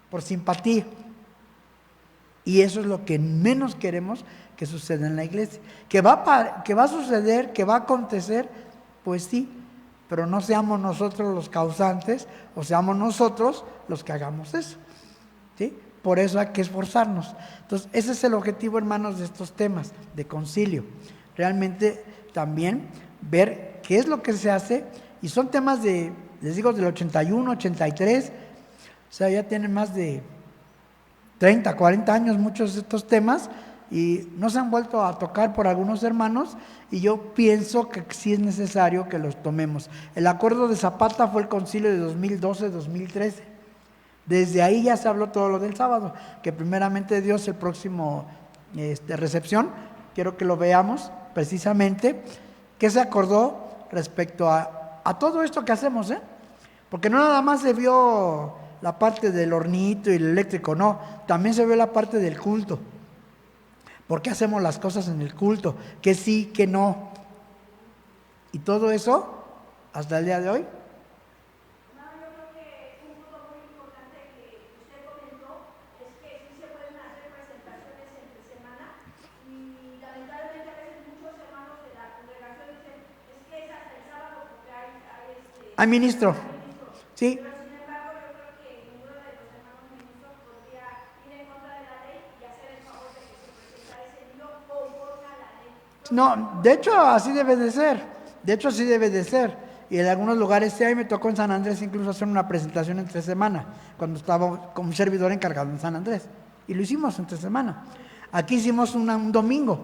por simpatía. Y eso es lo que menos queremos que suceda en la iglesia. Que va a suceder, que va a acontecer, pues sí, pero no seamos nosotros los causantes o seamos nosotros los que hagamos eso, ¿sí? Por eso hay que esforzarnos. Entonces, ese es el objetivo, hermanos, de estos temas de concilio. Realmente también ver qué es lo que se hace, y son temas les digo, del 81, 83, o sea, ya tienen más de 30, 40 años muchos de estos temas, y no se han vuelto a tocar por algunos hermanos, y yo pienso que sí es necesario que los tomemos. El acuerdo de Zapata fue el concilio de 2012-2013. Desde ahí ya se habló todo lo del sábado, que primeramente Dios, el próximo recepción, quiero que lo veamos precisamente, que se acordó respecto a todo esto que hacemos, porque no nada más se vio la parte del hornito y el eléctrico, no, también se vio la parte del culto. ¿Por qué hacemos las cosas en el culto? Que sí, que no. Y todo eso, hasta el día de hoy. No, yo creo que un punto muy importante que usted comentó es que sí se pueden hacer presentaciones entre semana, y lamentablemente a veces muchos hermanos de la congregación dicen, es que es hasta el sábado porque hay ministro. Sí. Pero sin embargo, yo creo que ninguno de los hermanos ministros podría ir en contra de la ley y hacer el favor de que se presentara ese libro conforme a la ley. No, de hecho así debe de ser. Y en algunos lugares, sí, a mí me tocó en San Andrés incluso hacer una presentación entre semana, cuando estaba como servidor encargado en San Andrés. Y lo hicimos entre semana. Aquí hicimos un domingo.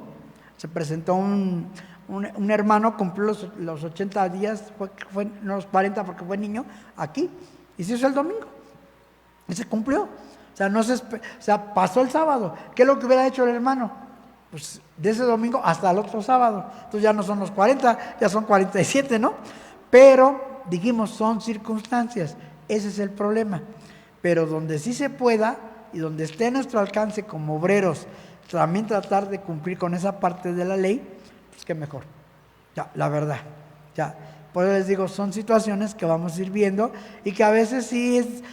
Se presentó un hermano, cumplió los 80 días, no los 40 porque fue niño, aquí. Y se hizo el domingo. Y se cumplió. O sea, pasó el sábado. ¿Qué es lo que hubiera hecho el hermano? Pues de ese domingo hasta el otro sábado. Entonces ya no son los 40, ya son 47, ¿no? Pero, dijimos, son circunstancias. Ese es el problema. Pero donde sí se pueda y donde esté a nuestro alcance como obreros, también tratar de cumplir con esa parte de la ley, pues qué mejor. Ya, la verdad. Ya. Por eso les digo, son situaciones que vamos a ir viendo y que a veces sí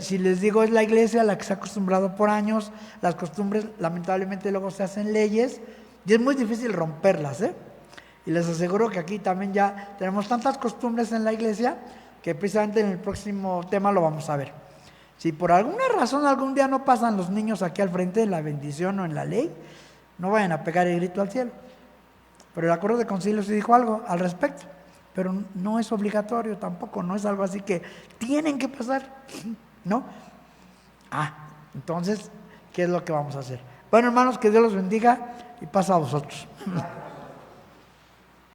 si les digo, es la iglesia la que se ha acostumbrado por años, las costumbres lamentablemente luego se hacen leyes y es muy difícil romperlas, Y les aseguro que aquí también ya tenemos tantas costumbres en la iglesia que precisamente en el próximo tema lo vamos a ver. Si por alguna razón algún día no pasan los niños aquí al frente en la bendición o en la ley, no vayan a pegar el grito al cielo. Pero el acuerdo de concilio sí dijo algo al respecto. Pero no es obligatorio tampoco, no es algo así que tienen que pasar, ¿no? Entonces, ¿qué es lo que vamos a hacer? Bueno, hermanos, que Dios los bendiga y pasa a vosotros.